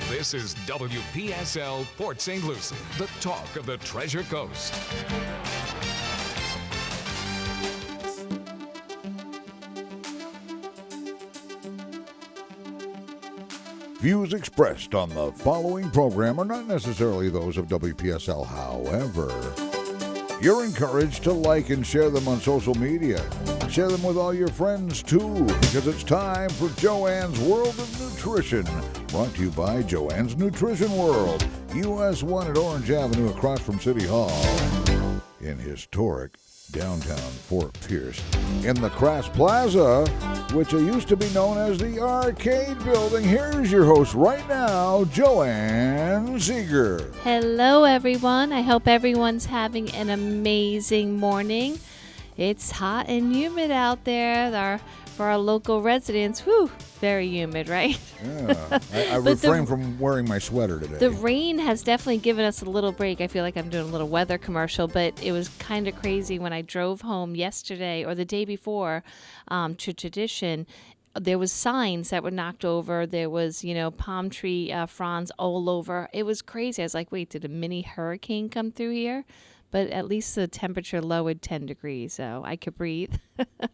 This is WPSL Port St. Lucie, the talk of the Treasure Coast. Views expressed on the following program are not necessarily those of WPSL. However, you're encouraged to like and share them on social media. Share them with all your friends, too, because it's time for Joanne's World of Nutrition, brought to you by Joanne's Nutrition World, US 1 at Orange Avenue across from City Hall in historic downtown Fort Pierce, in the Krass Plaza, which used to be known as the Arcade Building. Here's your host right now, Joanne Seeger. Hello, everyone. I hope everyone's having an amazing morning. It's hot and humid out there. For our local residents, very humid, right? Yeah, I refrained from wearing my sweater today. The rain has definitely given us a little break. I feel like I'm doing a little weather commercial, but it was kind of crazy when I drove home yesterday or the day before to Tradition. There was signs that were knocked over. There was, palm tree fronds all over. It was crazy. I was like, wait, did a mini hurricane come through here? But at least the temperature lowered 10 degrees, so I could breathe. It was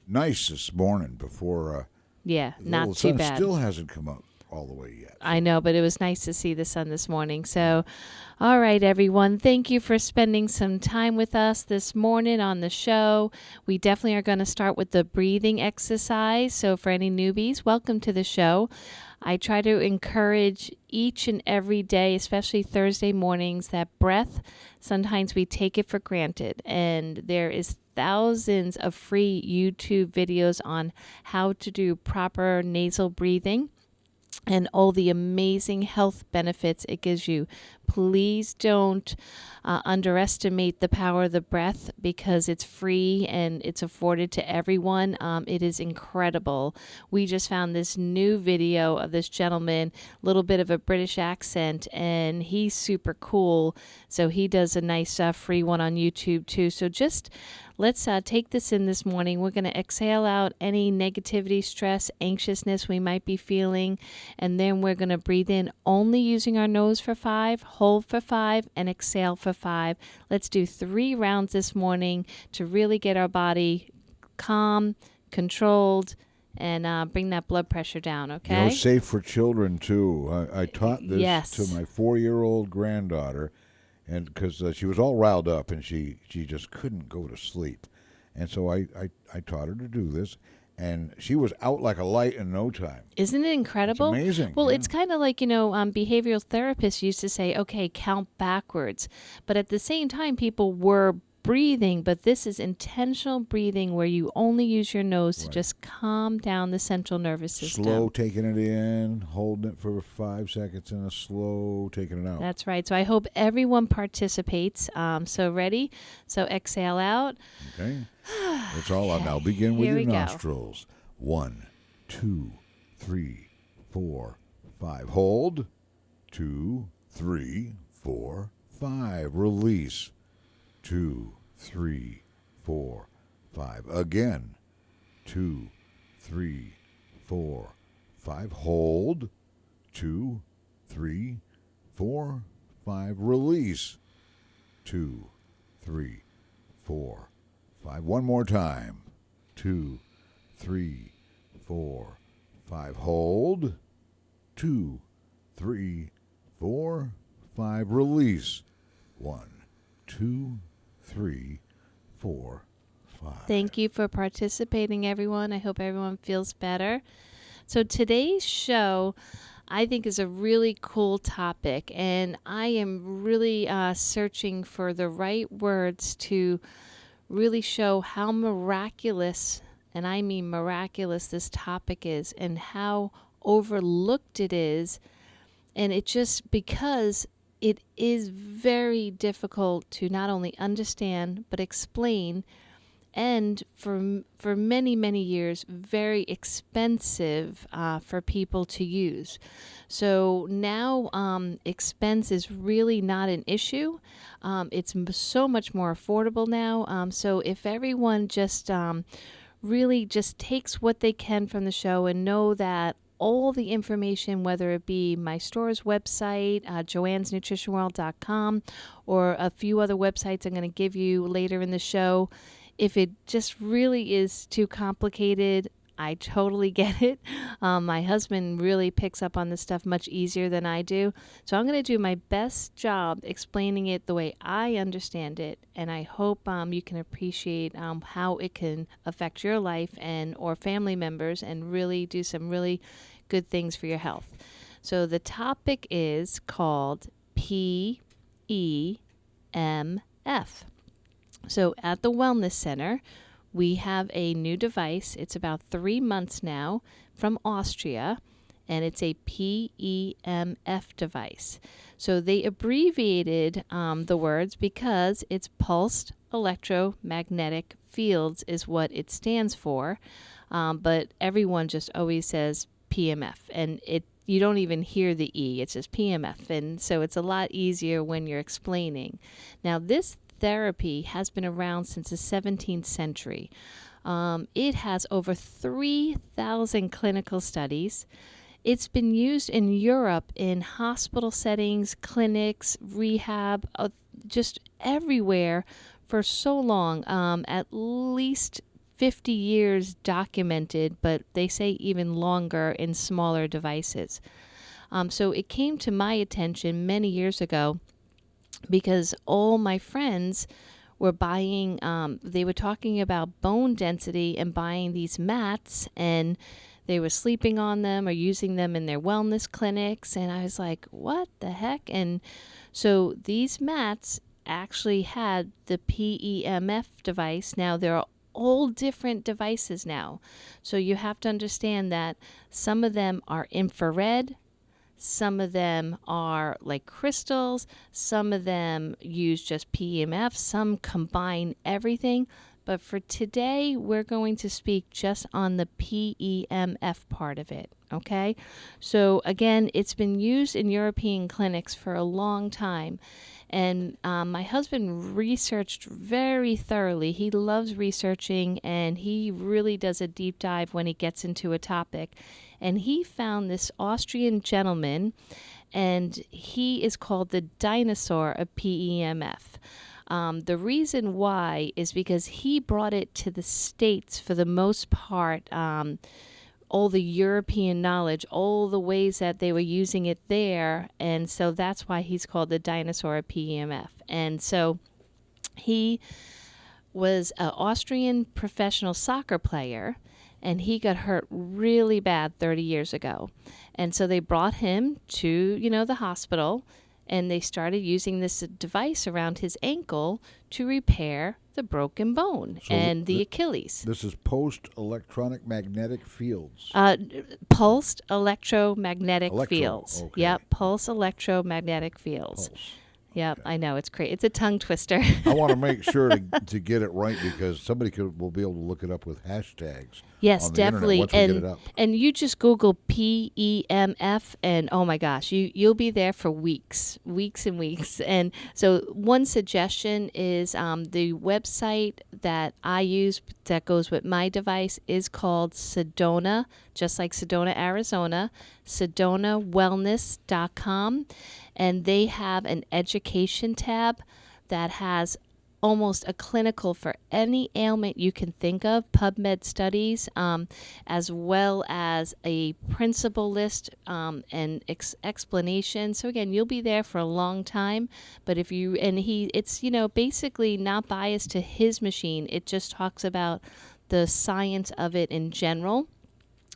nice this morning before. Not too sun bad. Still hasn't come up all the way yet. I know, but it was nice to see the sun this morning. So, all right, everyone. Thank you for spending some time with us this morning on the show. We definitely are going to start with the breathing exercise. So for any newbies, welcome to the show. I try to encourage each and every day, especially Thursday mornings, that breath, sometimes we take it for granted. And there is thousands of free YouTube videos on how to do proper nasal breathing and all the amazing health benefits it gives you. Please don't underestimate the power of the breath, because it's free and it's afforded to everyone. It is incredible. We just found this new video of this gentleman, a little bit of a British accent, and he's super cool. So he does a nice free one on YouTube too. So just let's take this in this morning. We're going to exhale out any negativity, stress, anxiousness we might be feeling. And then we're going to breathe in only using our nose for 5, hold for 5, and exhale for 5. Let's do 3 rounds this morning to really get our body calm, controlled, and bring that blood pressure down, okay? Safe for children, too. I taught this to my 4-year-old granddaughter, and because she was all riled up and she just couldn't go to sleep. And so I taught her to do this, and she was out like a light in no time. Isn't it incredible? It's amazing. Well, it's kind of like, behavioral therapists used to say, okay, count backwards. But at the same time, people were breathing, but this is intentional breathing where you only use your nose to just calm down the central nervous system. Slow taking it in, holding it for 5 seconds, and a slow taking it out. That's right. So I hope everyone participates. So ready? So exhale out. Okay. It's all out now. Begin with Here your we go. nostrils. 1, 2, 3, 4, 5. Hold. 2, 3, 4, 5. Release. 2, 3, 4, 5. Again. 2, 3, 4, 5. Hold. 2, 3, 4, 5. Release. 2, 3, 4, 5. One more time. 2, 3, 4, 5. Hold. 2, 3, 4, 5. Release. 1, 2, 3, 4, 5. Thank you for participating, everyone. I hope everyone feels better. So today's show, I think, is a really cool topic, and I am really searching for the right words to really show how miraculous, and I mean miraculous, this topic is, and how overlooked it is. And it just because it is very difficult to not only understand but explain, and for many, many years, very expensive for people to use. So now expense is really not an issue. It's so much more affordable now. So if everyone just really just takes what they can from the show and know that all the information, whether it be my store's website, joannesnutritionworld.com, or a few other websites I'm going to give you later in the show. If it just really is too complicated, I totally get it. My husband really picks up on this stuff much easier than I do. So I'm going to do my best job explaining it the way I understand it. And I hope you can appreciate how it can affect your life and or family members and really do some really good things for your health. So the topic is called PEMF. So at the Wellness Center, we have a new device. It's about 3 months now from Austria, and it's a PEMF device. So they abbreviated the words because it's pulsed electromagnetic fields is what it stands for, but everyone just always says PEMF, and you don't even hear the E. It's just PEMF, and so it's a lot easier when you're explaining. Now, this therapy has been around since the 17th century. It has over 3,000 clinical studies. It's been used in Europe in hospital settings, clinics, rehab, just everywhere for so long, at least 50 years documented, but they say even longer in smaller devices. So it came to my attention many years ago because all my friends were buying, they were talking about bone density and buying these mats, and they were sleeping on them or using them in their wellness clinics. And I was like, what the heck? And so these mats actually had the PEMF device. Now, there are all different devices now. So you have to understand that some of them are infrared, some of them are like crystals, some of them use just PEMF, some combine everything. But for today, we're going to speak just on the PEMF part of it, okay? So again, it's been used in European clinics for a long time. And my husband researched very thoroughly. He loves researching, and he really does a deep dive when he gets into a topic. And he found this Austrian gentleman, and he is called the dinosaur of PEMF. The reason why is because he brought it to the States for the most part, all the European knowledge, all the ways that they were using it there. And so that's why he's called the dinosaur of PEMF. And so he was an Austrian professional soccer player, and he got hurt really bad 30 years ago. And so they brought him to, the hospital, and they started using this device around his ankle to repair the broken bone and the Achilles. This is post-electronic magnetic fields. Pulsed electromagnetic fields. Okay. Yep, pulse electromagnetic fields. Pulse. Yep, okay. I know, it's great. It's a tongue twister. I want to make sure to get it right because somebody will be able to look it up with hashtags. Yes, on the definitely. Internet once we get it up. And you just Google PEMF, and oh my gosh, you'll be there for weeks and weeks. And so one suggestion is the website that I use that goes with my device is called Sedona, just like Sedona, Arizona, sedonawellness.com. And they have an education tab that has almost a clinical for any ailment you can think of, PubMed studies, as well as a principle list and explanation. So again, you'll be there for a long time. But it's basically not biased to his machine. It just talks about the science of it in general.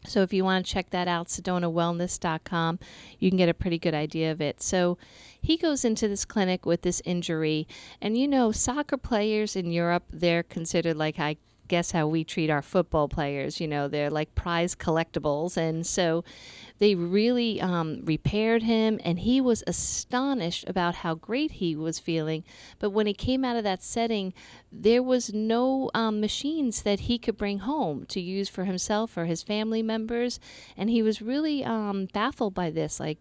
So if you want to check that out, sedonawellness.com, you can get a pretty good idea of it. So he goes into this clinic with this injury. And, soccer players in Europe, they're considered like, I guess, how we treat our football players. They're like prize collectibles. And so they really repaired him, and he was astonished about how great he was feeling. But when he came out of that setting, there was no machines that he could bring home to use for himself or his family members. And he was really baffled by this. Like,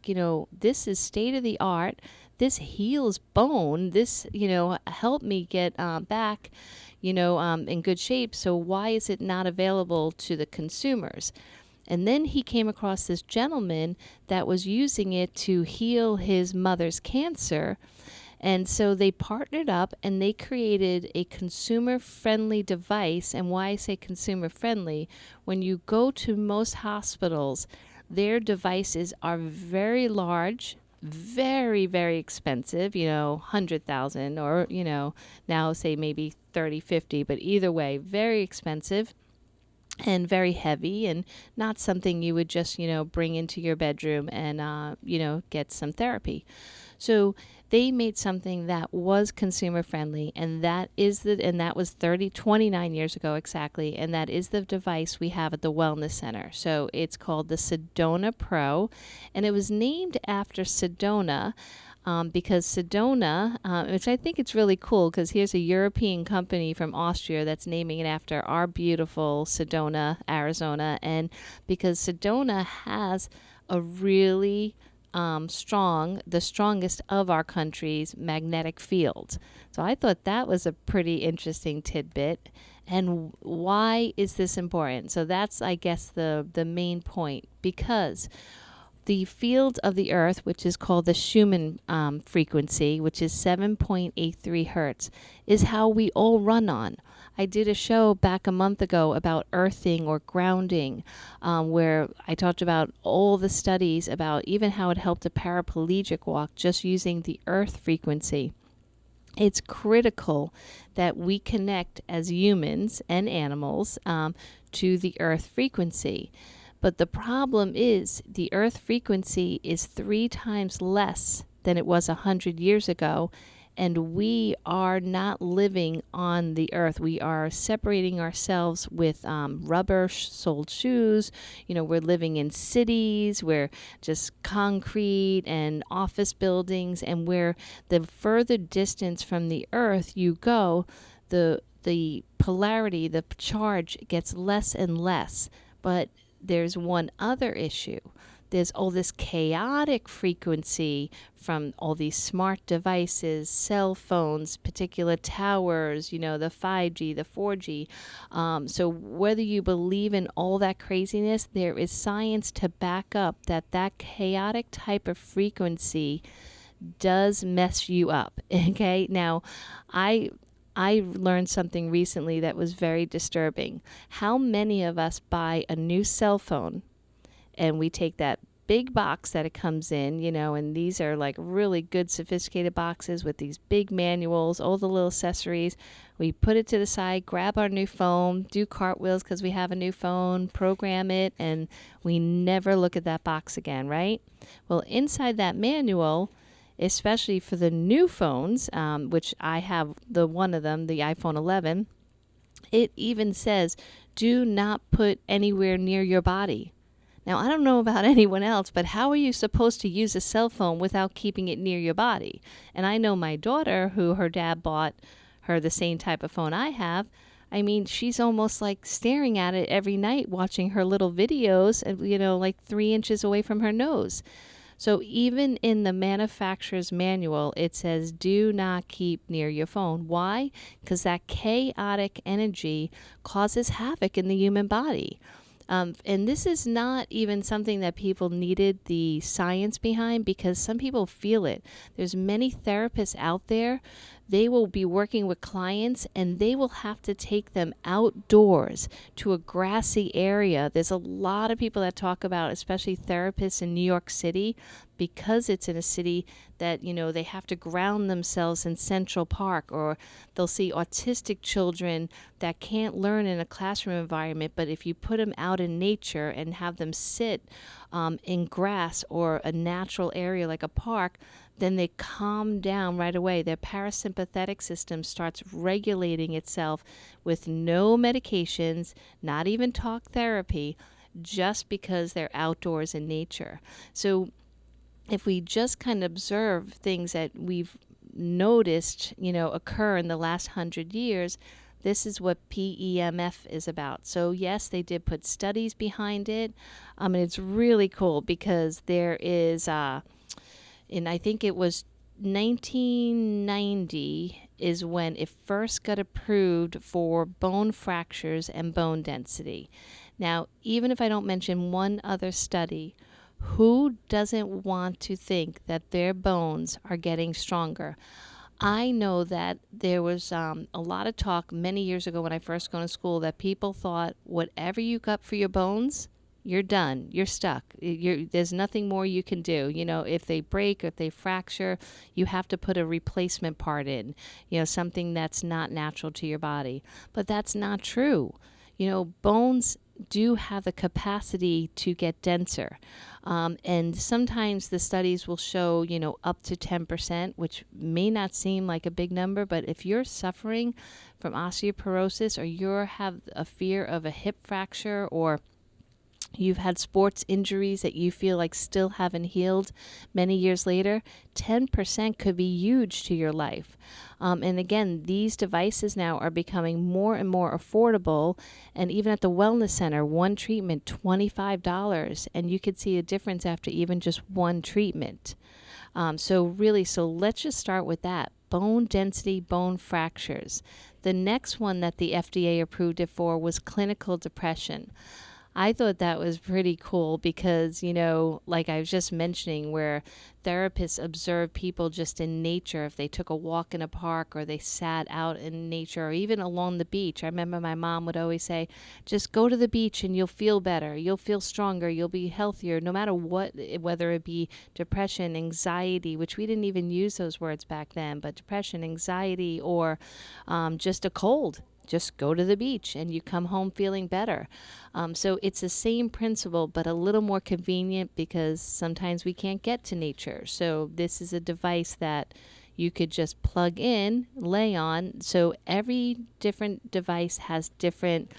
this is state of the art. This heals bone. This, helped me get back, in good shape. So why is it not available to the consumers? And then he came across this gentleman that was using it to heal his mother's cancer. And so they partnered up and they created a consumer-friendly device. And why I say consumer-friendly, when you go to most hospitals, their devices are very large, very, very expensive, 100,000 or, now say maybe 30, 50, but either way, very expensive and very heavy and not something you would just, bring into your bedroom and, get some therapy. So they made something that was consumer friendly, and that was 29 years ago exactly, and that is the device we have at the Wellness Center. So it's called the Sedona Pro, and it was named after Sedona. Because Sedona, which I think it's really cool because here's a European company from Austria that's naming it after our beautiful Sedona, Arizona. And because Sedona has a really the strongest of our country's magnetic field. So I thought that was a pretty interesting tidbit. And why is this important? So that's, I guess, the main point. Because the field of the Earth, which is called the Schumann frequency, which is 7.83 hertz, is how we all run on. I did a show back a month ago about earthing or grounding, where I talked about all the studies about even how it helped a paraplegic walk just using the Earth frequency. It's critical that we connect as humans and animals to the Earth frequency. But the problem is the Earth frequency is 3 times less than it was 100 years ago, and we are not living on the Earth. We are separating ourselves with rubber-soled shoes. We're living in cities. We're just concrete and office buildings, and where the further distance from the Earth you go, the polarity, the charge gets less and less. But there's one other issue. There's all this chaotic frequency from all these smart devices, cell phones, particular towers, the 5G, the 4G. So whether you believe in all that craziness, there is science to back up that chaotic type of frequency does mess you up. Okay? Now, I learned something recently that was very disturbing. How many of us buy a new cell phone and we take that big box that it comes in, and these are like really good sophisticated boxes with these big manuals, all the little accessories. We put it to the side, grab our new phone, do cartwheels because we have a new phone, program it, and we never look at that box again, right? Well, inside that manual, especially for the new phones, which I have one of them, the iPhone 11, it even says, do not put anywhere near your body. Now, I don't know about anyone else, but how are you supposed to use a cell phone without keeping it near your body? And I know my daughter, who her dad bought her the same type of phone I have, I mean, she's almost like staring at it every night, watching her little videos, like 3 inches away from her nose. So even in the manufacturer's manual, it says do not keep near your phone. Why? Because that chaotic energy causes havoc in the human body. And this is not even something that people needed the science behind, because some people feel it. There's many therapists out there. They will be working with clients and they will have to take them outdoors to a grassy area. There's a lot of people that talk about, especially therapists in New York City, because it's in a city that, they have to ground themselves in Central Park, or they'll see autistic children that can't learn in a classroom environment, but if you put them out in nature and have them sit in grass or a natural area like a park, then they calm down right away. Their parasympathetic system starts regulating itself with no medications, not even talk therapy, just because they're outdoors in nature. So if we just kind of observe things that we've noticed, occur in the last 100 years, this is what PEMF is about. So yes, they did put studies behind it. And it's really cool because there is and I think it was 1990 is when it first got approved for bone fractures and bone density. Now, even if I don't mention one other study, who doesn't want to think that their bones are getting stronger? I know that there was a lot of talk many years ago when I first got to school that people thought whatever you got for your bones, you're done. You're stuck. There's nothing more you can do. If they break or if they fracture, you have to put a replacement part in, something that's not natural to your body. But that's not true. Bones do have the capacity to get denser. And sometimes the studies will show, up to 10%, which may not seem like a big number, but if you're suffering from osteoporosis or you have a fear of a hip fracture or you've had sports injuries that you feel like still haven't healed many years later, 10% could be huge to your life. And again, these devices now are becoming more and more affordable. And even at the wellness center, one treatment, $25. And you could see a difference after even just one treatment. So let's just start with that. Bone density, bone fractures. The next one that the FDA approved it for was clinical depression. I thought that was pretty cool because, like I was just mentioning, where therapists observe people just in nature, if they took a walk in a park or they sat out in nature or even along the beach. I remember my mom would always say, just go to the beach and you'll feel better. You'll feel stronger. You'll be healthier, no matter what, whether it be depression, anxiety, which we didn't even use those words back then, but depression, anxiety, or just a cold. Just go to the beach and you come home feeling better. So it's the same principle, but a little more convenient because sometimes we can't get to nature. So this is a device that you could just plug in, lay on. So every different device has different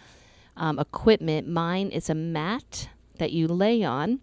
equipment. Mine is a mat that you lay on,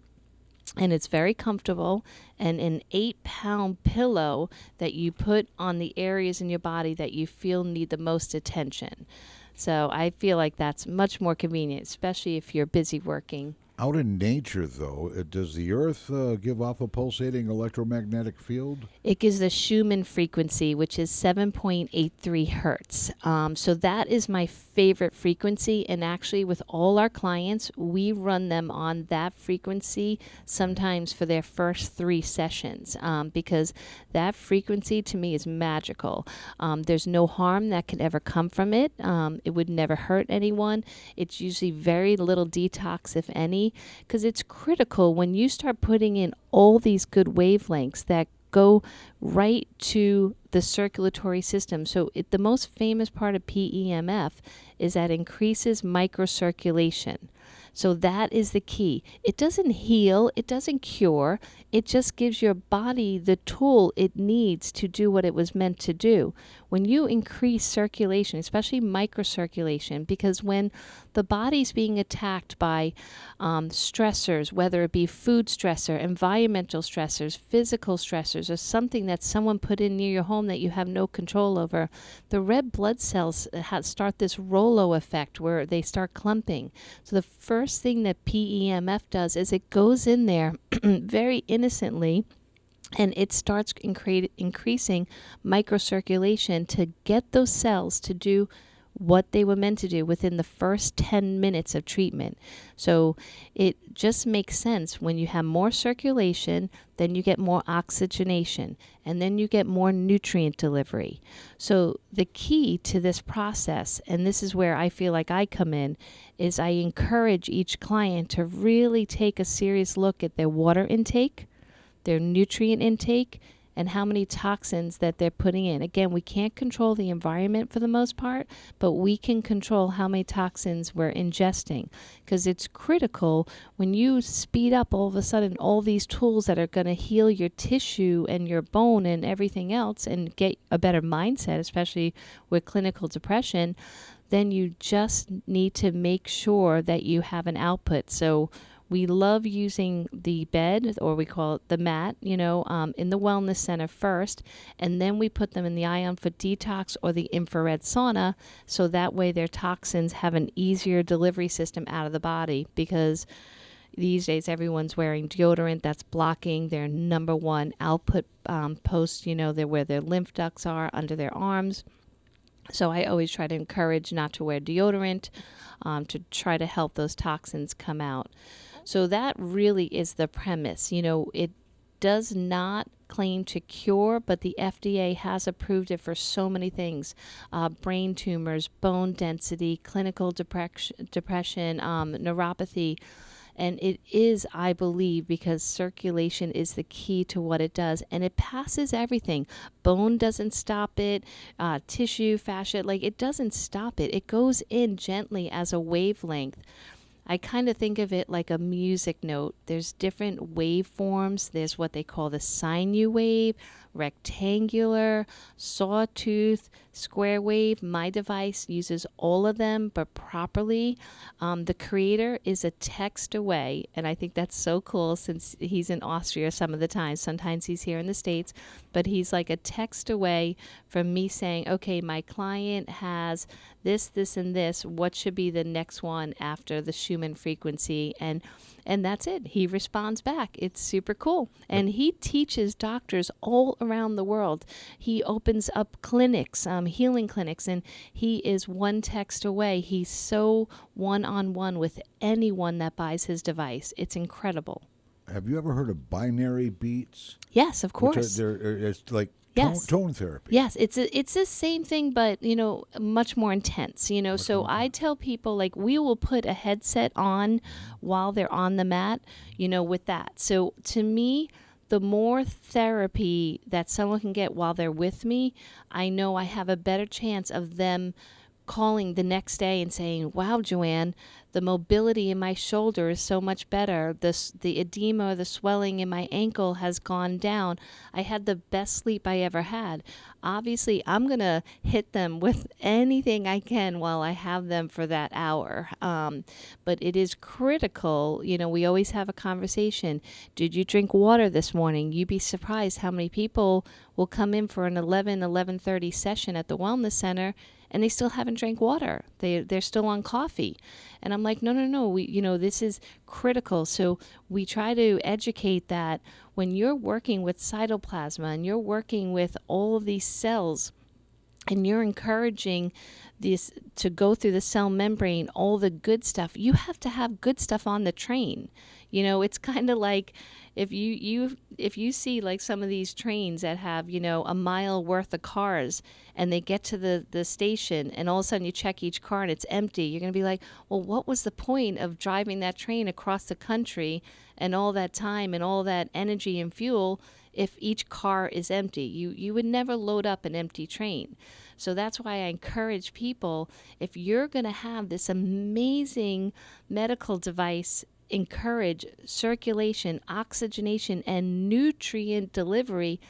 and it's very comfortable, and an 8-pound pillow that you put on the areas in your body that you feel need the most attention. So I feel like that's much more convenient, especially if you're busy working. Out in nature, though, does the Earth give off a pulsating electromagnetic field? It gives the Schumann frequency, which is 7.83 hertz. So that is my favorite frequency. And actually, with all our clients, we run them on that frequency sometimes for their first 3 sessions because that frequency to me is magical. There's no harm that can ever come from it. It would never hurt anyone. It's usually very little detox, if any, because it's critical when you start putting in all these good wavelengths that go right to the circulatory system. So the most famous part of PEMF is that increases microcirculation. So that is the key. It doesn't heal, it doesn't cure, it just gives your body the tool it needs to do what it was meant to do. When you increase circulation, especially microcirculation, because when the body's being attacked by stressors, whether it be food stressor, environmental stressors, physical stressors, or something that someone put in near your home that you have no control over, the red blood cells start this Rollo effect where they start clumping. So the first thing that PEMF does is it goes in there very innocently, and it starts increasing microcirculation to get those cells to do what they were meant to do within the first 10 minutes of treatment. So it just makes sense. When you have more circulation, then you get more oxygenation, and then you get more nutrient delivery. So the key to this process, and this is where I feel like I come in, is I encourage each client to really take a serious look at their water intake, their nutrient intake, and how many toxins that they're putting in. Again, we can't control the environment for the most part, but we can control how many toxins we're ingesting, because it's critical when you speed up all of a sudden all these tools that are going to heal your tissue and your bone and everything else and get a better mindset, especially with clinical depression, then you just need to make sure that you have an output. So we love using the bed, or we call it the mat, in the wellness center first, and then we put them in the ion for detox or the infrared sauna, so that way their toxins have an easier delivery system out of the body, because these days everyone's wearing deodorant that's blocking their number one output post, where their lymph ducts are under their arms. So I always try to encourage not to wear deodorant, to try to help those toxins come out. So that really is the premise. It does not claim to cure, but the FDA has approved it for so many things: brain tumors, bone density, clinical depression, neuropathy. And it is, I believe, because circulation is the key to what it does. And it passes everything. Bone doesn't stop it, tissue, fascia, like it doesn't stop it. It goes in gently as a wavelength. I kind of think of it like a music note. There's different waveforms. There's what they call the sine wave, rectangular, sawtooth, square wave. My device uses all of them, but properly. The creator is a text away, and I think that's so cool since he's in Austria some of the time. Sometimes he's here in the States, but he's like a text away from me saying, okay, my client has this, and this. What should be the next one after the Schumann frequency? And that's it. He responds back. It's super cool. And he teaches doctors all around the world. He opens up clinics, healing clinics, and he is one text away. He's so one-on-one with anyone that buys his device. It's incredible. Have you ever heard of binary beats? Yes, of course. It's like Yes. tone therapy. Yes, it's the same thing, but much more intense. So I tell people, like, we will put a headset on while they're on the mat, with that. So to me, the more therapy that someone can get while they're with me, I know I have a better chance of them calling the next day and saying, wow, Joanne, the mobility in my shoulder is so much better. The edema, the swelling in my ankle has gone down. I had the best sleep I ever had. Obviously, I'm going to hit them with anything I can while I have them for that hour. But it is critical. We always have a conversation. Did you drink water this morning? You'd be surprised how many people will come in for an 11:30 session at the Wellness Center and they still haven't drank water. They're still on coffee. And I'm like, no, this is critical. So we try to educate that when you're working with cytoplasma and you're working with all of these cells and you're encouraging this to go through the cell membrane, all the good stuff, you have to have good stuff on the train. It's kind of like if you see like some of these trains that have, a mile worth of cars and they get to the station and all of a sudden you check each car and it's empty, you're going to be like, well, what was the point of driving that train across the country and all that time and all that energy and fuel if each car is empty? You would never load up an empty train. So that's why I encourage people, if you're going to have this amazing medical device, encourage circulation, oxygenation, and nutrient delivery,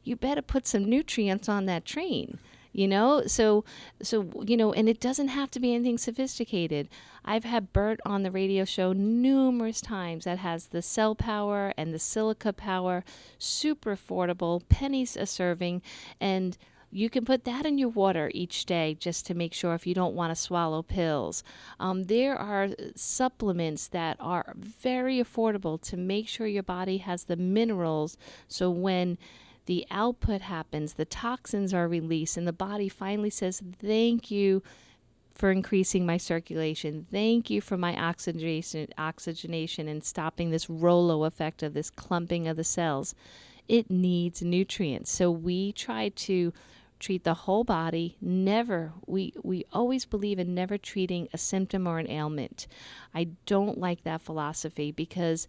you better put some nutrients on that train. So and it doesn't have to be anything sophisticated. I've had Bert on the radio show numerous times that has the cell power and the silica power, super affordable, pennies a serving, and you can put that in your water each day just to make sure if you don't want to swallow pills. There are supplements that are very affordable to make sure your body has the minerals so when the output happens, the toxins are released, and the body finally says, thank you for increasing my circulation. Thank you for my oxygenation and stopping this Rolo effect of this clumping of the cells. It needs nutrients. So we try to treat the whole body. We always believe in never treating a symptom or an ailment. I don't like that philosophy because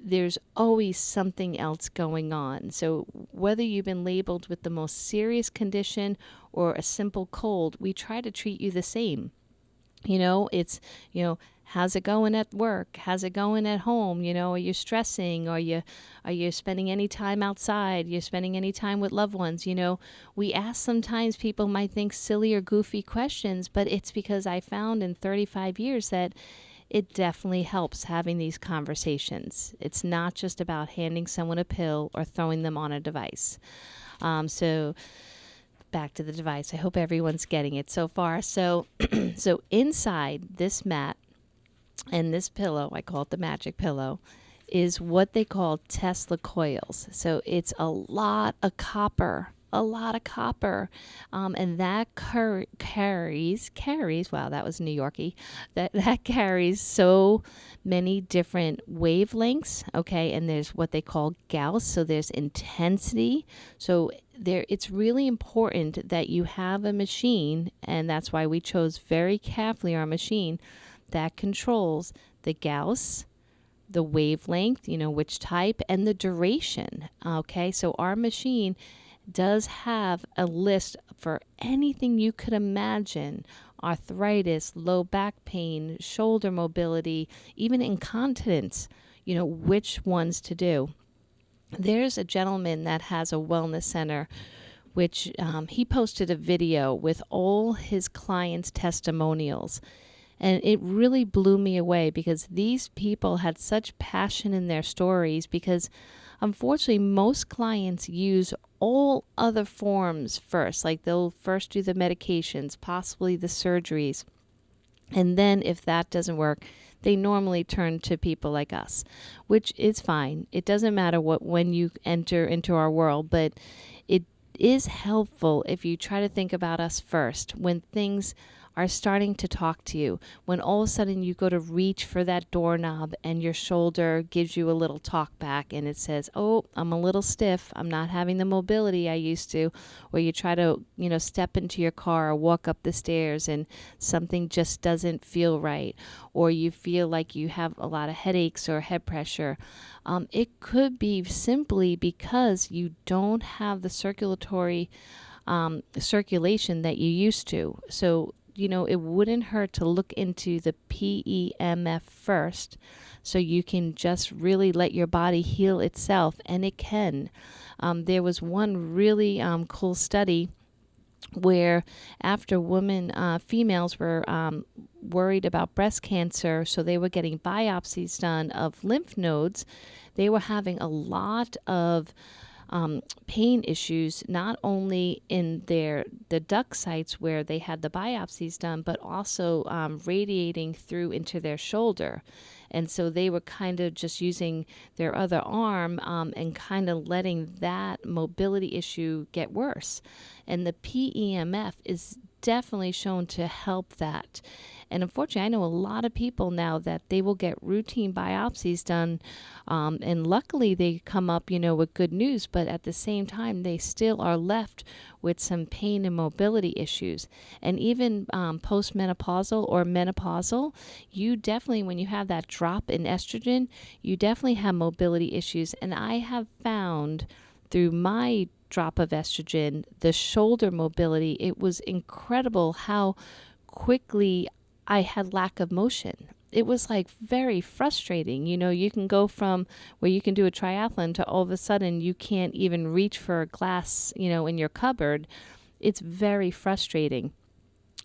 there's always something else going on. So whether you've been labeled with the most serious condition or a simple cold, we try to treat you the same. It's, how's it going at work? How's it going at home? Are you stressing? Are you spending any time outside? You're spending any time with loved ones? We ask sometimes people might think silly or goofy questions, but it's because I found in 35 years that it definitely helps having these conversations. It's not just about handing someone a pill or throwing them on a device. So back to the device. I hope everyone's getting it so far. So inside this mat and this pillow, I call it the magic pillow, is what they call Tesla coils. So it's a lot of copper a lot of copper, and that carries. Wow, that was New Yorkie. That carries so many different wavelengths. Okay, and there's what they call Gauss. So there's intensity. So it's really important that you have a machine, and that's why we chose very carefully our machine that controls the Gauss, the wavelength, which type, and the duration. Okay, so our machine does have a list for anything you could imagine: arthritis, low back pain, shoulder mobility, even incontinence, which ones to do. There's a gentleman that has a wellness center, which he posted a video with all his clients' testimonials. And it really blew me away because these people had such passion in their stories, because unfortunately most clients use all other forms first. Like they'll first do the medications, possibly the surgeries. And then if that doesn't work, they normally turn to people like us, which is fine. It doesn't matter when you enter into our world, but it is helpful if you try to think about us first when things are starting to talk to you, when all of a sudden you go to reach for that doorknob and your shoulder gives you a little talk back and it says, oh, I'm a little stiff, I'm not having the mobility I used to. Or you try to, step into your car or walk up the stairs and something just doesn't feel right. Or you feel like you have a lot of headaches or head pressure. It could be simply because you don't have the circulation that you used to. So it wouldn't hurt to look into the PEMF first, so you can just really let your body heal itself, and it can. There was one really cool study where after females were worried about breast cancer, so they were getting biopsies done of lymph nodes, they were having a lot of pain issues, not only in the duct sites where they had the biopsies done, but also radiating through into their shoulder. And so they were kind of just using their other arm and kind of letting that mobility issue get worse. And the PEMF is definitely shown to help that. And unfortunately, I know a lot of people now that they will get routine biopsies done, and luckily they come up, with good news, but at the same time, they still are left with some pain and mobility issues. And even postmenopausal or menopausal, you definitely, when you have that drop in estrogen, you definitely have mobility issues. And I have found through my drop of estrogen, the shoulder mobility, it was incredible how quickly I had lack of motion. It was like very frustrating. You can go from where you can do a triathlon to all of a sudden you can't even reach for a glass, in your cupboard. It's very frustrating.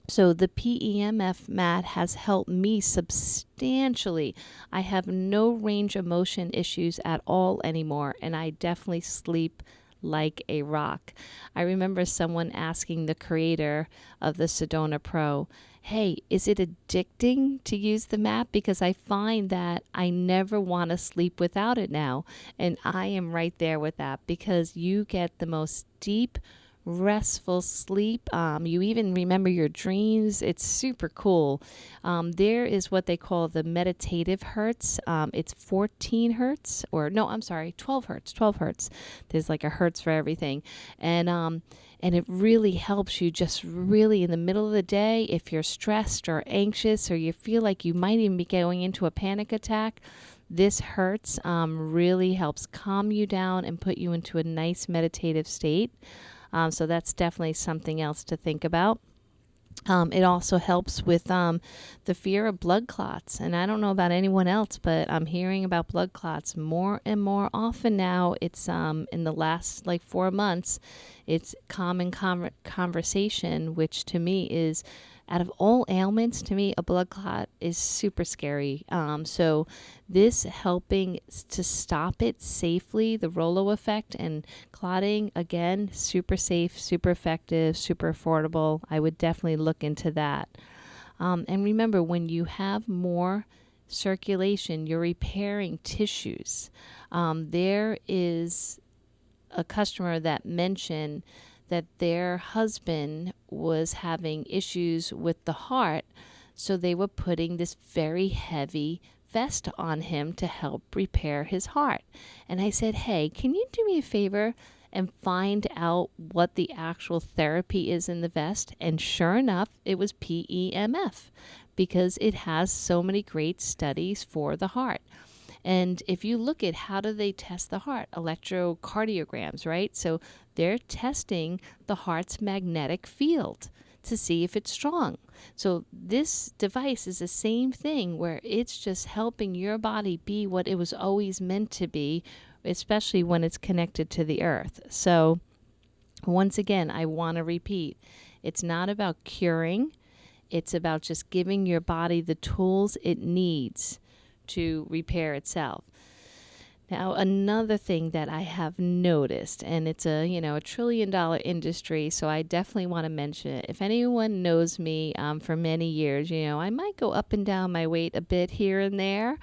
So the PEMF mat has helped me substantially. I have no range of motion issues at all anymore, and I definitely sleep like a rock. I remember someone asking the creator of the Sedona Pro, hey, is it addicting to use the mat? Because I find that I never want to sleep without it now. And I am right there with that, because you get the most deep, restful sleep. You even remember your dreams. It's super cool. There is what they call the meditative hertz. It's 14 hertz, or no, I'm sorry, 12 hertz. 12 hertz. There's like a hertz for everything, and it really helps you just really in the middle of the day if you're stressed or anxious, or you feel like you might even be going into a panic attack. This hertz really helps calm you down and put you into a nice meditative state. So that's definitely something else to think about. It also helps with the fear of blood clots. And I don't know about anyone else, but I'm hearing about blood clots more and more often now. It's in the last 4 months, it's common conversation, which to me is, out of all ailments, to me, a blood clot is super scary. So this helping to stop it safely, the Rolo effect and clotting, again, super safe, super effective, super affordable. I would definitely look into that. And remember, when you have more circulation, you're repairing tissues. There is a customer that mentioned that their husband was having issues with the heart, so they were putting this very heavy vest on him to help repair his heart. And I said, hey, can you do me a favor and find out what the actual therapy is in the vest? And sure enough, it was PEMF, because it has so many great studies for the heart. And if you look at how do they test the heart, electrocardiograms, right? So they're testing the heart's magnetic field to see if it's strong. So this device is the same thing, where it's just helping your body be what it was always meant to be, especially when it's connected to the earth. So once again, I want to repeat, it's not about curing. It's about just giving your body the tools it needs to repair itself. Now, another thing that I have noticed, and it's a $1 trillion industry, so I definitely want to mention it. If anyone knows me for many years, I might go up and down my weight a bit here and there.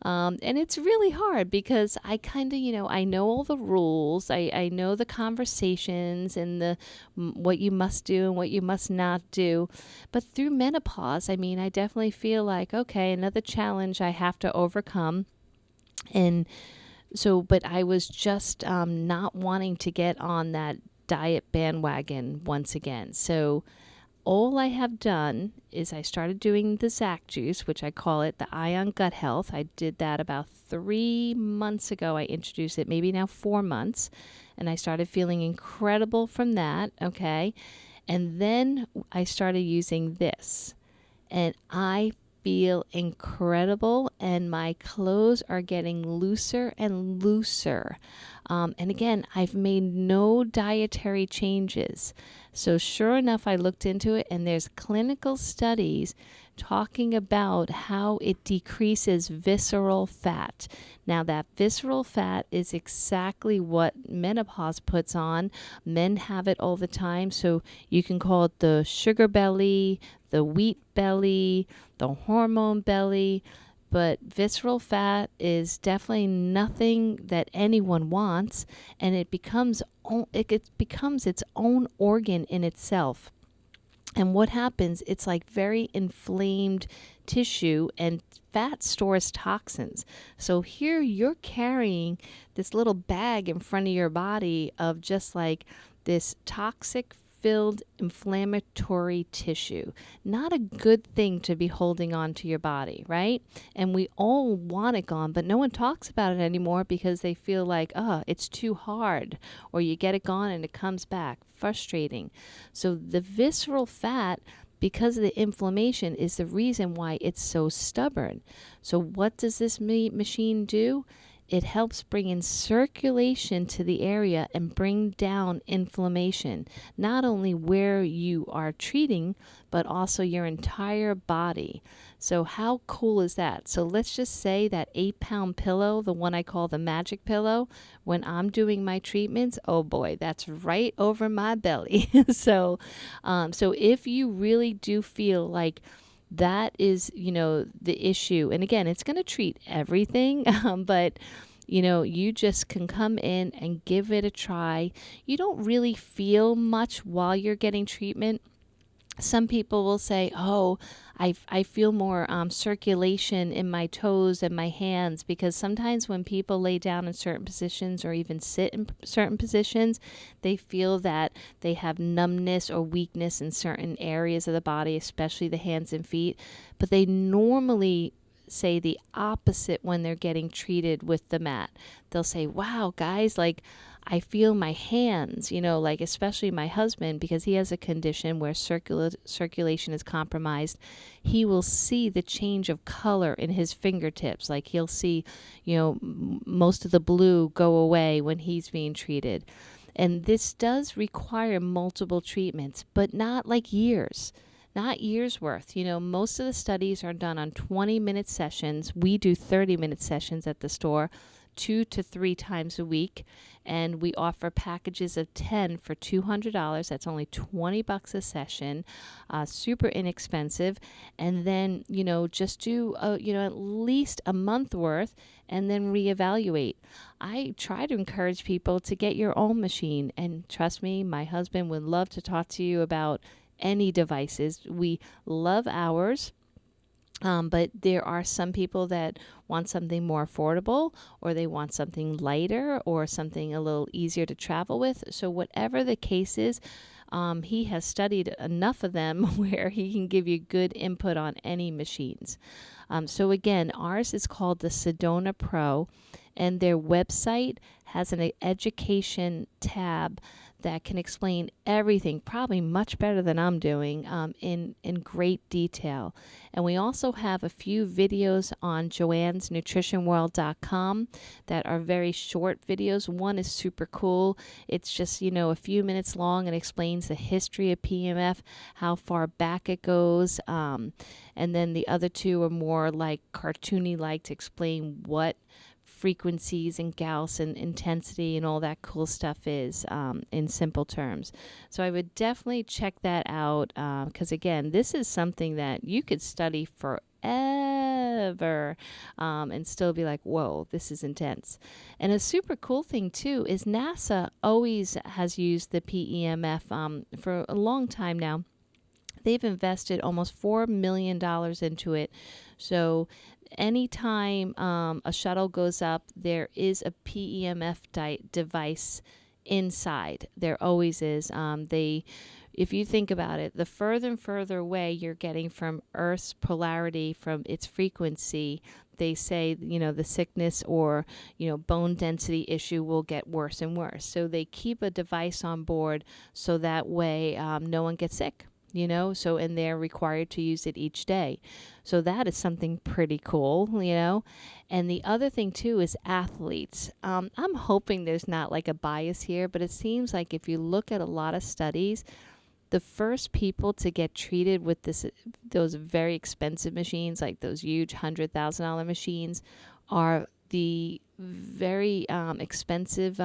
And it's really hard because I kind of, I know all the rules. I know the conversations and what you must do and what you must not do. But through menopause, I definitely feel like, okay, another challenge I have to overcome. And so, but I was just not wanting to get on that diet bandwagon once again. So all I have done is I started doing the Zac juice, which I call it the Ion Gut Health. I did that about 3 months ago. I introduced it, maybe now 4 months. And I started feeling incredible from that, okay? And then I started using this. And I feel incredible, and my clothes are getting looser and looser. And again, I've made no dietary changes. So sure enough, I looked into it, and there's clinical studies talking about how it decreases visceral fat. Now, that visceral fat is exactly what menopause puts on. Men have it all the time, so you can call it the sugar belly, the wheat belly, the hormone belly. But visceral fat is definitely nothing that anyone wants, and it becomes its own organ in itself. And what happens, it's like very inflamed tissue, and fat stores toxins. So here you're carrying this little bag in front of your body of just like this toxic filled inflammatory tissue. Not a good thing to be holding on to your body, right? And we all want it gone, but no one talks about it anymore because they feel like, it's too hard, or you get it gone and it comes back. Frustrating. So the visceral fat, because of the inflammation, is the reason why it's so stubborn. So what does this machine do? It helps bring in circulation to the area and bring down inflammation, not only where you are treating, but also your entire body. So how cool is that? So let's just say that 8-pound pillow, the one I call the magic pillow, when I'm doing my treatments, oh boy, that's right over my belly. So if you really do feel like that is, the issue. And again, it's going to treat everything, but you just can come in and give it a try. You don't really feel much while you're getting treatment. Some people will say, I feel more circulation in my toes and my hands, because sometimes when people lay down in certain positions or even sit in certain positions, they feel that they have numbness or weakness in certain areas of the body, especially the hands and feet. But they normally say the opposite when they're getting treated with the mat. They'll say, wow, guys, like I feel my hands, like especially my husband, because he has a condition where circulation is compromised. He will see the change of color in his fingertips. Like he'll see, most of the blue go away when he's being treated. And this does require multiple treatments, but not like years. Not years worth. Most of the studies are done on 20-minute sessions. We do 30-minute sessions at the store 2 to 3 times a week. And we offer packages of 10 for $200. That's only $20 a session, super inexpensive. And then, just do, at least a month worth and then reevaluate. I try to encourage people to get your own machine. And trust me, my husband would love to talk to you about any devices. We love ours. But there are some people that want something more affordable, or they want something lighter, or something a little easier to travel with. So whatever the case is, he has studied enough of them where he can give you good input on any machines. So again, ours is called the Sedona Pro, and their website has an education tab that can explain everything, probably much better than I'm doing, in great detail. And we also have a few videos on Joanne's nutritionworld.com that are very short videos. One is super cool. It's just, a few minutes long, and explains the history of PEMF, how far back it goes. And then the other two are more like cartoony, like to explain what frequencies and Gauss and intensity and all that cool stuff is, in simple terms. So I would definitely check that out, because again, this is something that you could study forever, and still be like, whoa, this is intense. And a super cool thing too is NASA always has used the PEMF for a long time now. They've invested almost $4 million into it. So anytime a shuttle goes up, there is a PEMF device inside. There always is. If you think about it, the further and further away you're getting from Earth's polarity, from its frequency, they say, the sickness or, bone density issue will get worse and worse. So they keep a device on board so that way no one gets sick. And they're required to use it each day. So that is something pretty cool, And the other thing too is athletes. I'm hoping there's not like a bias here, but it seems like if you look at a lot of studies, the first people to get treated with those very expensive machines, like those huge $100,000 machines, are the very expensive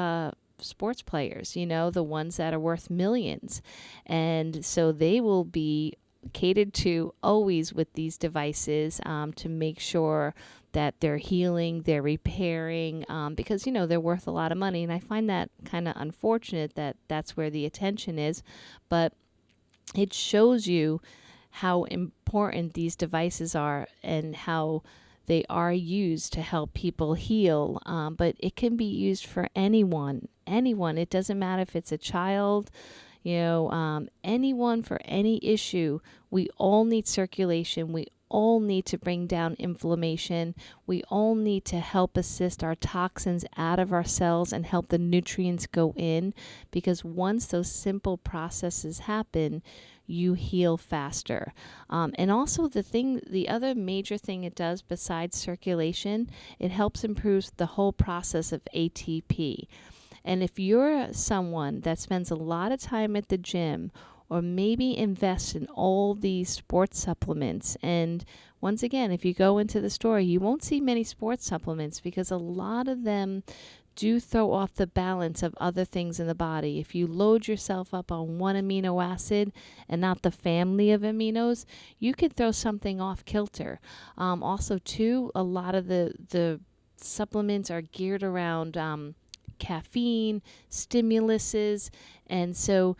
sports players, the ones that are worth millions. And so they will be catered to always with these devices, to make sure that they're healing, they're repairing, because, they're worth a lot of money. And I find that kind of unfortunate that that's where the attention is. But it shows you how important these devices are and how they are used to help people heal, but it can be used for anyone. It doesn't matter if it's a child, anyone for any issue. We all need circulation. We all need to bring down inflammation. We all need to help assist our toxins out of our cells and help the nutrients go in, because once those simple processes happen, you heal faster. And also the other major thing it does besides circulation, it helps improve the whole process of ATP. And if you're someone that spends a lot of time at the gym, or maybe invest in all these sports supplements, and once again, if you go into the store, you won't see many sports supplements because a lot of them do throw off the balance of other things in the body. If you load yourself up on one amino acid and not the family of aminos, you could throw something off kilter. Also, too, a lot of the supplements are geared around caffeine, stimuluses, and so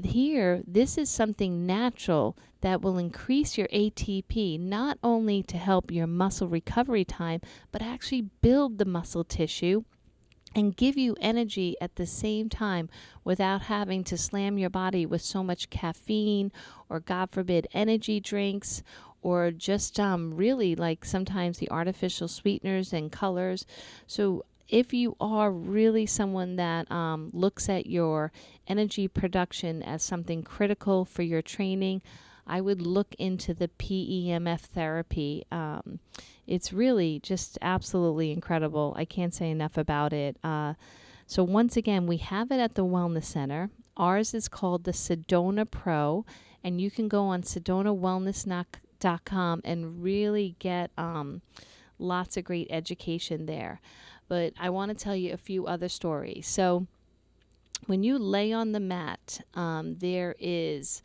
here, this is something natural that will increase your ATP, not only to help your muscle recovery time, but actually build the muscle tissue and give you energy at the same time without having to slam your body with so much caffeine or, God forbid, energy drinks, or just really like sometimes the artificial sweeteners and colors. So if you are really someone that looks at your energy production as something critical for your training, I would look into the PEMF therapy. It's really just absolutely incredible. I can't say enough about it. So once again, we have it at the Wellness Center. Ours is called the Sedona Pro, and you can go on sedonawellness.com and really get lots of great education there. But I want to tell you a few other stories. So when you lay on the mat, there is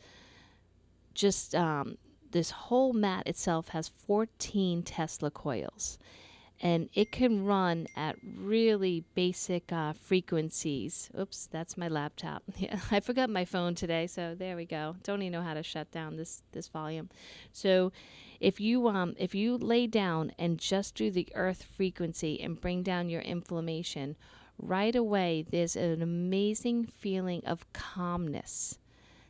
just this whole mat itself has 14 Tesla coils, and it can run at really basic frequencies. Oops, that's my laptop. Yeah, I forgot my phone today, so there we go. Don't even know how to shut down this volume. So if you lay down and just do the earth frequency and bring down your inflammation, right away there's an amazing feeling of calmness.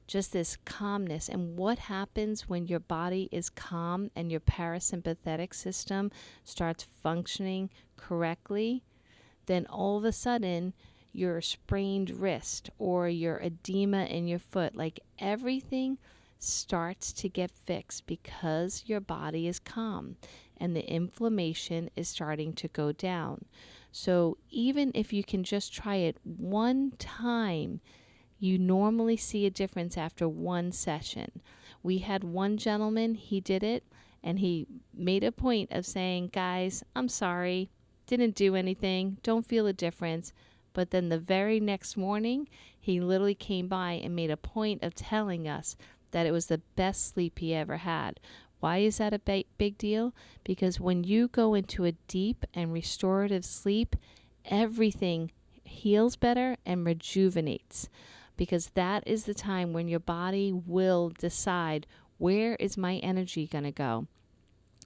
Just this calmness. And what happens when your body is calm and your parasympathetic system starts functioning correctly? Then all of a sudden, your sprained wrist or your edema in your foot, like everything starts to get fixed because your body is calm and the inflammation is starting to go down. So even if you can just try it one time, you normally see a difference after one session. We had one gentleman, he did it, and he made a point of saying, guys, I'm sorry, didn't do anything, don't feel a difference. But then the very next morning, he literally came by and made a point of telling us that it was the best sleep he ever had. Why is that a big deal? Because when you go into a deep and restorative sleep, everything heals better and rejuvenates. Because that is the time when your body will decide, where is my energy going to go?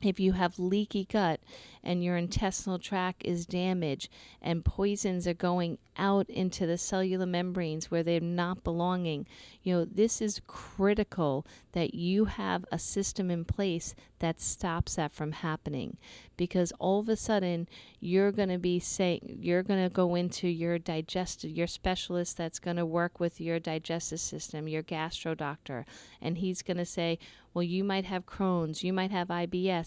If you have leaky gut and your intestinal tract is damaged and poisons are going out into the cellular membranes where they're not belonging, this is critical that you have a system in place that stops that from happening. Because all of a sudden you're going to go into your specialist that's going to work with your digestive system, your gastro doctor, and he's going to say, well, you might have Crohn's, you might have IBS,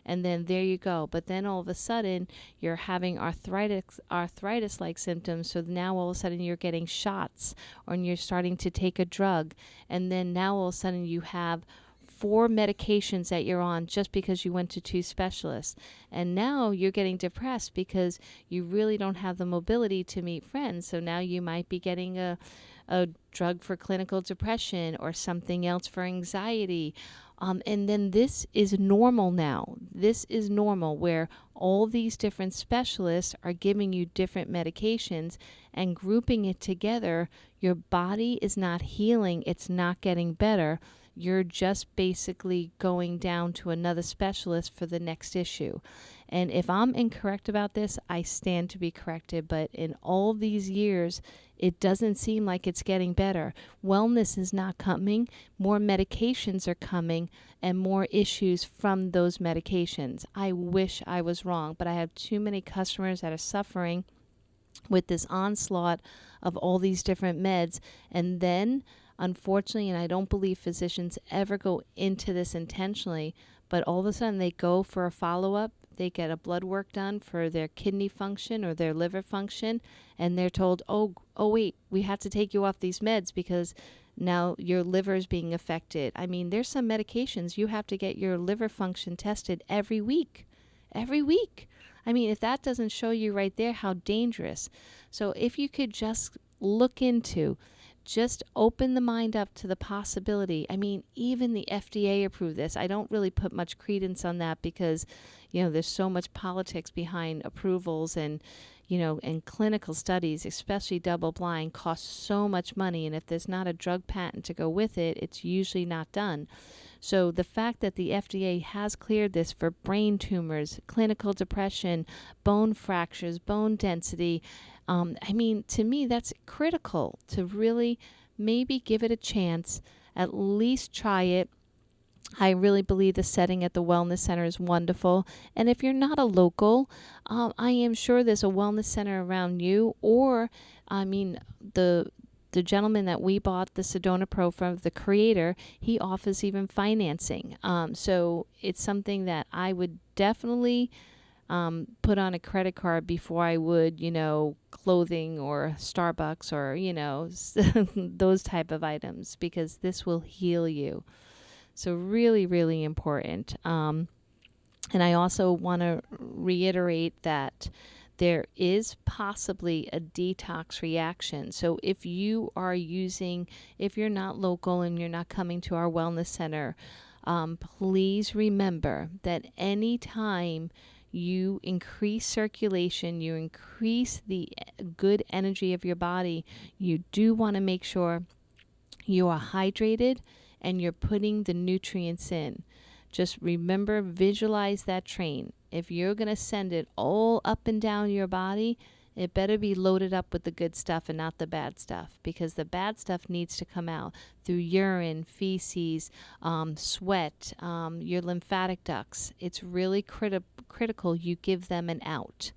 and then there you go. But then all of a sudden, you're having arthritis-like symptoms. So now all of a sudden you're getting shots, or you're starting to take a drug, and then now all of a sudden you have 4 medications that you're on just because you went to 2 specialists. And now you're getting depressed because you really don't have the mobility to meet friends. So now you might be getting a drug for clinical depression or something else for anxiety. And then this is normal now. This is normal where all these different specialists are giving you different medications and grouping it together. Your body is not healing. It's not getting better. You're just basically going down to another specialist for the next issue. And if I'm incorrect about this, I stand to be corrected. But in all these years, it doesn't seem like it's getting better. Wellness is not coming. More medications are coming and more issues from those medications. I wish I was wrong, but I have too many customers that are suffering with this onslaught of all these different meds. And then unfortunately, and I don't believe physicians ever go into this intentionally, but all of a sudden they go for a follow-up, they get a blood work done for their kidney function or their liver function, and they're told, oh wait, we have to take you off these meds because now your liver is being affected. I mean, there's some medications you have to get your liver function tested every week. Every week. I mean, if that doesn't show you right there how dangerous. So if you could just look into, just open the mind up to the possibility. I mean, even the FDA approved this. I don't really put much credence on that because, there's so much politics behind approvals and clinical studies, especially double blind, cost so much money. And if there's not a drug patent to go with it, it's usually not done. So the fact that the FDA has cleared this for brain tumors, clinical depression, bone fractures, bone density, to me, that's critical to really maybe give it a chance, at least try it. I really believe the setting at the wellness center is wonderful. And if you're not a local, I am sure there's a wellness center around you. Or, the gentleman that we bought the Sedona Pro from, the creator, he offers even financing. So it's something that I would definitely put on a credit card before I would, clothing or Starbucks or, those type of items, because this will heal you. So really, really important. And I also want to reiterate that there is possibly a detox reaction. So if you're not local and you're not coming to our wellness center, please remember that anytime you increase circulation, you increase the good energy of your body, you do want to make sure you are hydrated and you're putting the nutrients in. Just remember, visualize that train. If you're going to send it all up and down your body, it better be loaded up with the good stuff and not the bad stuff, because the bad stuff needs to come out through urine, feces, sweat, your lymphatic ducts. It's really critical you give them an out.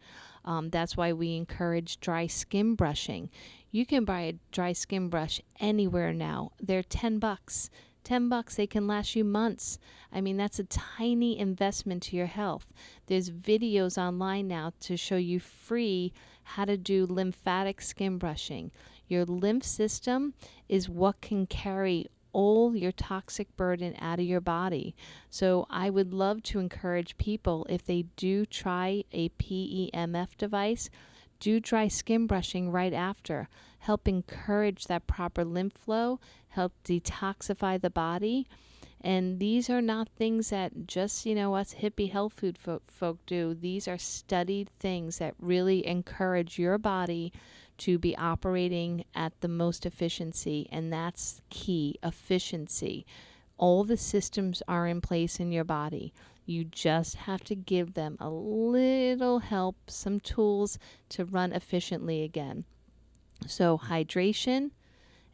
That's why we encourage dry skin brushing. You can buy a dry skin brush anywhere now. They're $10. $10, they can last you months. I mean, that's a tiny investment to your health. There's videos online now to show you free how to do lymphatic skin brushing. Your lymph system is what can carry all your toxic burden out of your body. So I would love to encourage people, if they do try a PEMF device, do dry skin brushing right after. Help encourage that proper lymph flow, help detoxify the body. And these are not things that just, us hippie health food folk do. These are studied things that really encourage your body to be operating at the most efficiency. And that's key, efficiency. All the systems are in place in your body. You just have to give them a little help, some tools to run efficiently again. So hydration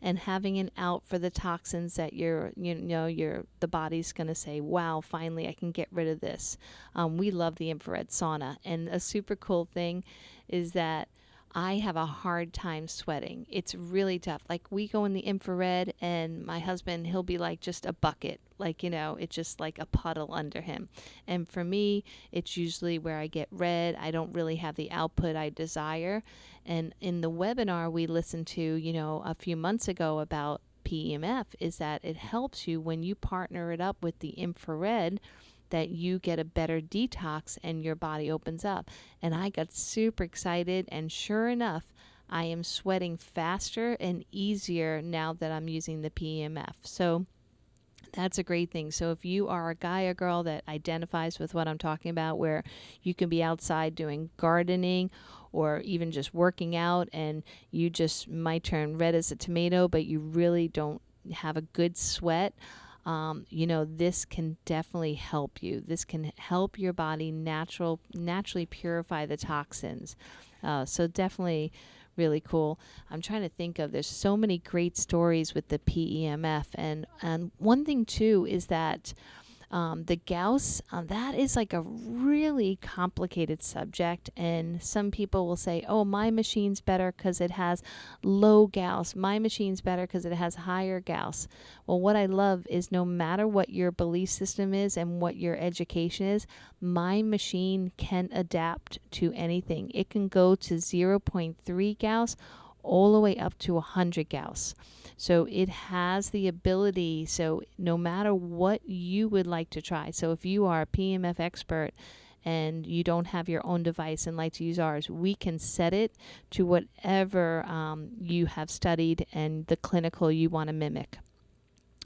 and having an out for the toxins that the body's going to say, wow, finally I can get rid of this. We love the infrared sauna. And a super cool thing is that I have a hard time sweating. It's really tough. Like, we go in the infrared and my husband, he'll be like just a bucket. Like, it's just like a puddle under him. And for me, it's usually where I get red. I don't really have the output I desire. And in the webinar we listened to, a few months ago about PEMF, is that it helps you when you partner it up with the infrared, that you get a better detox and your body opens up. And I got super excited, and sure enough, I am sweating faster and easier now that I'm using the PEMF. So that's a great thing. So if you are a guy or girl that identifies with what I'm talking about, where you can be outside doing gardening or even just working out, and you just might turn red as a tomato, but you really don't have a good sweat, this can definitely help you. This can help your body naturally purify the toxins. So definitely really cool. I'm trying to think there's so many great stories with the PEMF. And one thing too is that the Gauss, that is like a really complicated subject. And some people will say, oh, my machine's better because it has low Gauss. My machine's better because it has higher Gauss. Well, what I love is, no matter what your belief system is and what your education is, my machine can adapt to anything. It can go to 0.3 Gauss all the way up to 100 Gauss. So it has the ability, so no matter what you would like to try. So if you are a PEMF expert and you don't have your own device and like to use ours, we can set it to whatever you have studied and the clinical you want to mimic,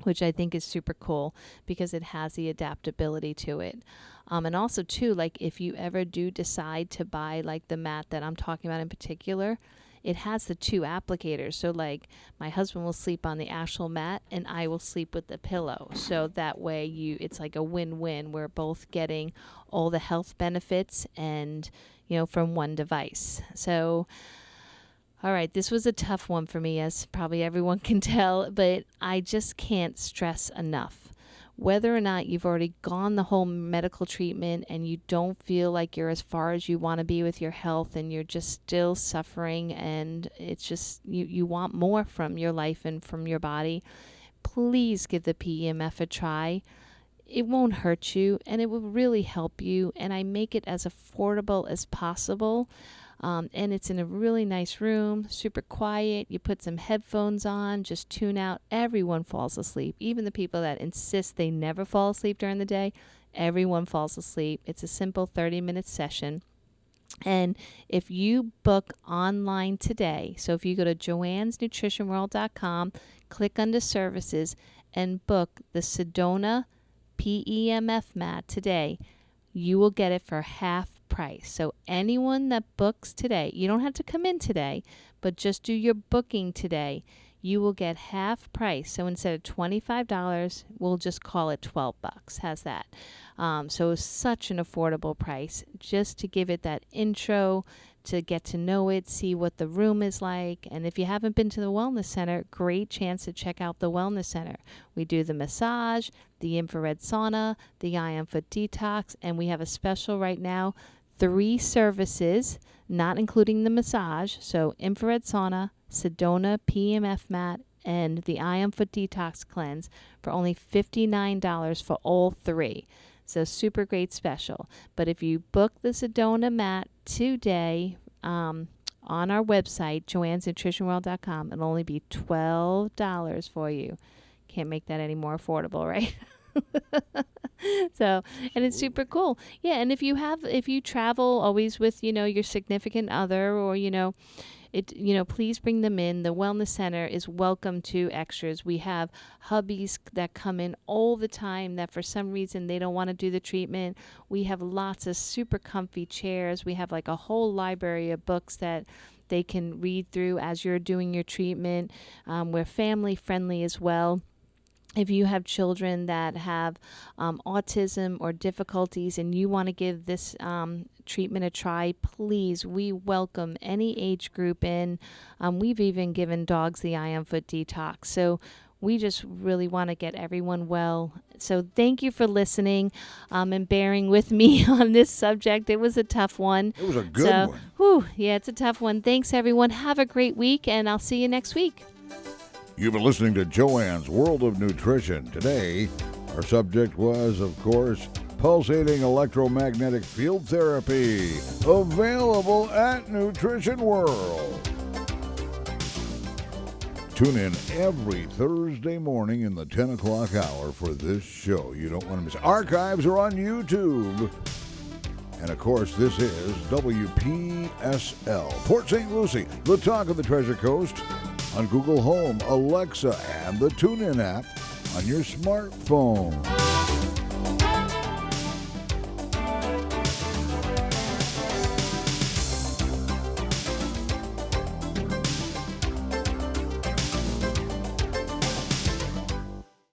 which I think is super cool because it has the adaptability to it. And also too, like, if you ever do decide to buy like the mat that I'm talking about in particular, it has the two applicators. So like, my husband will sleep on the actual mat and I will sleep with the pillow. So that way it's like a win-win. We're both getting all the health benefits and, from one device. So, all right, this was a tough one for me, as probably everyone can tell, but I just can't stress enough. Whether or not you've already gone the whole medical treatment and you don't feel like you're as far as you want to be with your health, and you're just still suffering, and it's just you want more from your life and from your body, please give the PEMF a try. It won't hurt you, and it will really help you, and I make it as affordable as possible. And it's in a really nice room, super quiet. You put some headphones on, just tune out. Everyone falls asleep. Even the people that insist they never fall asleep during the day, everyone falls asleep. It's a simple 30-minute session. And if you book online today, so if you go to joannesnutritionworld.com, click under services, and book the Sedona PEMF mat today, you will get it for half price. So anyone that books today, you don't have to come in today, but just do your booking today, you will get half price. So instead of $25, we'll just call it $12. How's that? So it's such an affordable price just to give it that intro, to get to know it, see what the room is like. And if you haven't been to the Wellness Center, great chance to check out the Wellness Center. We do the massage, the infrared sauna, the ion foot detox, and we have a special right now, 3 services, not including the massage. So infrared sauna, Sedona PMF mat, and the ion foot detox cleanse for only $59 for all 3. So super great special. But if you book the Sedona mat today on our website, joannesnutritionworld.com, it'll only be $12 for you. Can't make that any more affordable, right? So, and it's super cool. Yeah, and if you travel always with, your significant other, or, please bring them in. The Wellness Center is welcome to extras. We have hubbies that come in all the time that for some reason they don't want to do the treatment. We have lots of super comfy chairs. We have like a whole library of books that they can read through as you're doing your treatment. We're family friendly as well. If you have children that have autism or difficulties and you want to give this treatment a try, please, we welcome any age group in. We've even given dogs the ion foot detox. So we just really want to get everyone well. So thank you for listening and bearing with me on this subject. It was a tough one. It was a good one. It's a tough one. Thanks, everyone. Have a great week, and I'll see you next week. You've been listening to Joanne's World of Nutrition. Today, our subject was, of course, pulsating electromagnetic field therapy, available at Nutrition World. Tune in every Thursday morning in the 10 o'clock hour for this show. You don't want to miss. Archives are on YouTube. And, of course, this is WPSL, Port St. Lucie, the talk of the Treasure Coast, on Google Home, Alexa, and the TuneIn app on your smartphone.